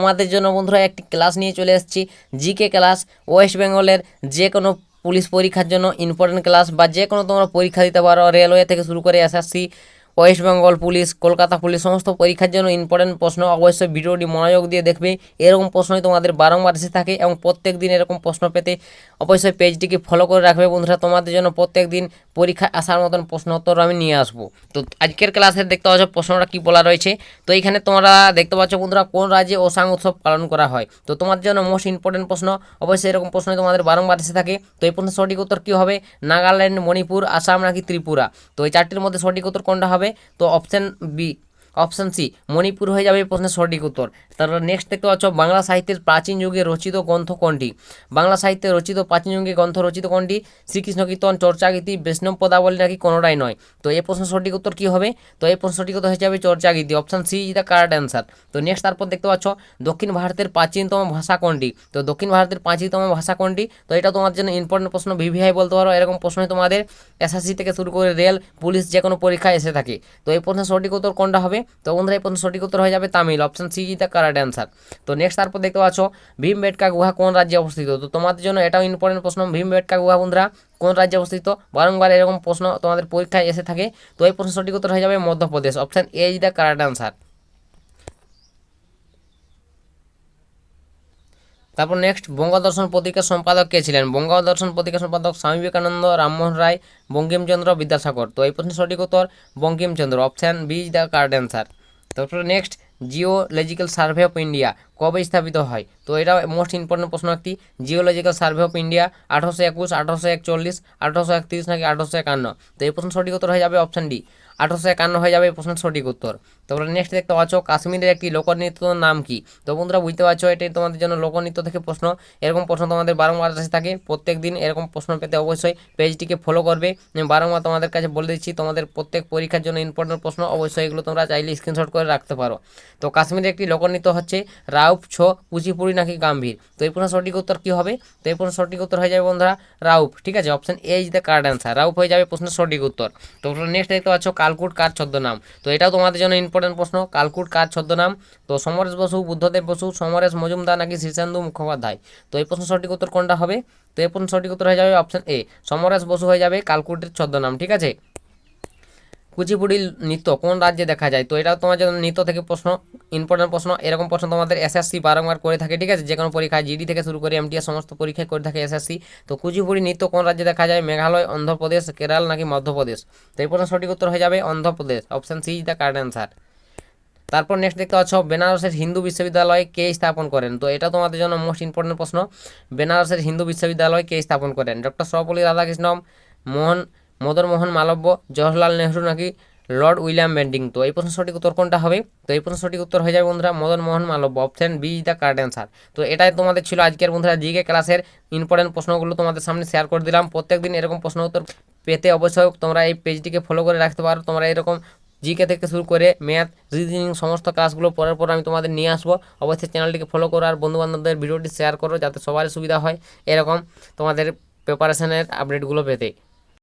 আমাদের জন্য বন্ধুরা একটি ক্লাস নিয়ে চলে এসেছি, জিকে ক্লাস। ওয়েস্ট বেঙ্গলের যে কোনো পুলিশ পরীক্ষার জন্য ইম্পর্টেন্ট ক্লাস, বা যে কোনো তোমরা পরীক্ষা দিতে পারো, রেলওয়ে থেকে শুরু করে SSC, West Bengal police, Kolkata police, সমস্ত পরীক্ষার জন্য ইম্পর্টেন্ট প্রশ্ন। অবশ্যই ভিডিওটি মনোযোগ দিয়ে দেখবে, এরকম প্রশ্নই তোমাদের বারংবার এসে থাকে এবং প্রত্যেক দিন এরকম প্রশ্ন পেতে অবশ্যই পেজটিকে ফলো করে রাখবে বন্ধুরা। তোমাদের জন্য প্রত্যেক দিন পরীক্ষায় আসার মতন প্রশ্ন উত্তর আমি নিয়ে আসবো। তো আজকের ক্লাসে দেখতে পাচ্ছ প্রশ্নটা কী বলা রয়েছে। তো এইখানে তোমরা দেখতে পাচ্ছ বন্ধুরা, কোন রাজ্যে ওসাং উৎসব পালন করা হয়। তো তোমাদের জন্য মোস্ট ইম্পর্টেন্ট প্রশ্ন, অবশ্যই এরকম প্রশ্ন তোমাদের বারংবার এসে থাকে। তো এই প্রশ্নের সঠিক উত্তর কী হবে? নাগাল্যান্ড, মণিপুর, আসাম নাকি ত্রিপুরা? তো এই চারটির মধ্যে সঠিক উত্তর কোনটা হবে? তো option B, option C, Manipur হয়ে যাবে এই প্রশ্নের সঠিক উত্তর। তারপর নেক্সট দেখতে পাচ্ছ, বাংলা সাহিত্যের প্রাচীন যুগে রচিত গ্রন্থ কোনটি? বাংলা সাহিত্যে রচিত প্রাচীন যুগে গ্রন্থ রচিত কোনটি? শ্রীকৃষ্ণ কীর্তন, চর্চাগীতি, বৈষ্ণব পদাবলী নাকি কোনোটাই নয়? তো এই প্রশ্নের সঠিক উত্তর কী হবে? তো এই প্রশ্নের সঠিক উত্তর হয়ে যাবে Charyagiti, option C is the correct answer. তো নেক্সট তারপর দেখতে পাচ্ছ, দক্ষিণ ভারতের প্রাচীনতম ভাষা কোনটি? তো দক্ষিণ ভারতের প্রাচীনতম ভাষা কোনটি? তো এটা তোমাদের জন্য ইম্পর্টেন্ট প্রশ্ন, ভিভিআই বলতে পারো। এরকম প্রশ্নই তোমাদের এসএসসি থেকে শুরু করে রেল, পুলিশ যে কোনো পরীক্ষায় এসে থাকে। তো এই প্রশ্নের সঠিক উত্তর কোনটা হবে? তো বন্ধুরা এই প্রশ্নের সঠিক উত্তর হয়ে যাবে Tamil, option C is the correct answer. তো নেক্সট তারপর দেখতে পাচ্ছ, ভীমবেটকা গুহা কোন রাজ্যে অবস্থিত? তো তোমাদের জন্য এটাও ইম্পর্টেন্ট প্রশ্ন, ভীমবেটকা গুহা বন্ধুরা কোন রাজ্যে অবস্থিত? বারংবার এরকম প্রশ্ন তোমাদের পরীক্ষায় এসে থাকে। তো এই প্রশ্নের সঠিক উত্তর হয়ে যাবে Madhya Pradesh, option A is the correct answer. তারপর নেক্সট, বঙ্গদর্শন পত্রিকার সম্পাদক কে ছিলেন? বঙ্গদর্শন পত্রিকার সম্পাদক স্বামী বিবেকানন্দ, রামমোহন রায়, বঙ্কিমচন্দ্র বিদ্যাসাগর? তো এই প্রশ্নের সঠিক উত্তর Bankimchandra, option B is the correct answer. তারপরে next, geological survey of India কবে স্থাপিত হয়? তো এটা মোস্ট ইম্পর্টেন্ট প্রশ্ন একটি, জিওলজিক্যাল সার্ভে অফ ইন্ডিয়া 1821, 1841, 1831 নাকি 1851? তো এই প্রশ্ন সঠিক উত্তর হয়ে যাবে অপশান ডি, 1851 হয়ে যাবে এই প্রশ্নের সঠিক উত্তর। তারপরে নেক্সট দেখতে পাচ্ছ, কাশ্মীরের একটি লোকনৃত্যর নাম কি? তো বন্ধুরা বুঝতে পারছো, এটাই তোমাদের জন্য লোকনৃত্য থেকে প্রশ্ন। এরকম প্রশ্ন তোমাদের বারংবার আসে থাকে, প্রত্যেক দিন এরকম প্রশ্ন পেতে অবশ্যই পেজটিকে ফলো করবে। বারংবার তোমাদের কাছে বলে দিচ্ছি, তোমাদের প্রত্যেক পরীক্ষার জন্য ইম্পর্টেন্ট প্রশ্ন, অবশ্যই এগুলো তোমরা চাইলে স্ক্রিনশট করে রাখতে পারো। তো কাশ্মীরের একটি লোকনৃত্য হচ্ছে রাউফ, ছো, কুচিপুড়ি নাকি গাম্ভীর? তো এই প্রশ্নের সঠিক উত্তর কী হবে? তো এই প্রশ্নের সঠিক উত্তর হয়ে যাবে বন্ধুরা রাউফ, ঠিক আছে, option A is the correct answer. Rauf হয়ে যাবে প্রশ্নের সঠিক উত্তর। তো নেক্সট দেখতে পাচ্ছ, কালকুট কার ছদ্মনাম? তো এটাও তোমাদের জন্য ইম্পর্টেন্ট প্রশ্ন, কালকুট কার ছদ্মনাম? তো সমরেশ বসু, বুদ্ধদেব বসু, সমরেশ মজুমদার নাকি শীর্ষেন্দু মুখোপাধ্যায়? তো এই প্রশ্নের সঠিক উত্তর কোনটা হবে? তো এই প্রশ্নের সঠিক উত্তর হয়ে যাবে অপশান এ, সমরেশ বসু হয়ে যাবে কালকুটের ছদ্মনাম, ঠিক আছে। কুচিপুড়ি নৃত্য কোন রাজ্যে দেখা যায়? তো এটাও তোমার জন্য নৃত্য থেকে প্রশ্ন, ইম্পর্টেন্ট প্রশ্ন। এরকম প্রশ্ন তোমাদের এসএসসি বারংবার করে থাকে, ঠিক আছে, যে কোনো পরীক্ষায়, জিডি থেকে শুরু করে এমটিএস সমস্ত পরীক্ষায় করে থাকে এসএসসি। তো কুচিপুড়ি নৃত্য কোন রাজ্যে দেখা যায়? মেঘালয়, অন্ধ্রপ্রদেশ, কেরাল নাকি মধ্যপ্রদেশ? তো এই প্রশ্নের সঠিক উত্তর হয়ে যাবে Andhra Pradesh, option C is the correct answer. তারপর নেক্সট দেখতে পাচ্ছ, বেনারসের হিন্দু বিশ্ববিদ্যালয় কে স্থাপন করেন? তো এটা তোমাদের জন্য মোস্ট ইম্পর্টেন্ট প্রশ্ন, বেনারসের হিন্দু বিশ্ববিদ্যালয় কে স্থাপন করেন? ডক্টর সর্বপল্লী রাধাকৃষ্ণন, মদন মোহন মালব্য, জওহরলাল নেহরু নাকি লর্ড উইলিয়াম বেন্টিং? তো এই প্রশ্নের সঠিক উত্তর কোনটা হবে? তো এই প্রশ্নের সঠিক উত্তর হয়ে যাবে বন্ধুরা Madan Mohan Malaviya, option B is the correct answer. তো এটাই তোমাদের ছিল আজকের বন্ধুরা জিকে ক্লাসের ইম্পর্টেন্ট প্রশ্নগুলো তোমাদের সামনে শেয়ার করে দিলাম। প্রত্যেকদিন এরকম প্রশ্ন উত্তর পেতে অবশ্যই তোমরা এই পেজটিকে ফলো করে রাখতে পারো। তোমরা এরকম জিকে থেকে শুরু করে ম্যাথ, রিজনিং সমস্ত ক্লাসগুলো পরের পর আমি তোমাদের নিয়ে আসবো। অবশ্যই চ্যানেলটিকে ফলো করো আর বন্ধুবান্ধবদের ভিডিওটি শেয়ার করো, যাতে সবারই সুবিধা হয় এরকম তোমাদের প্রিপারেশনের আপডেটগুলো পেতে।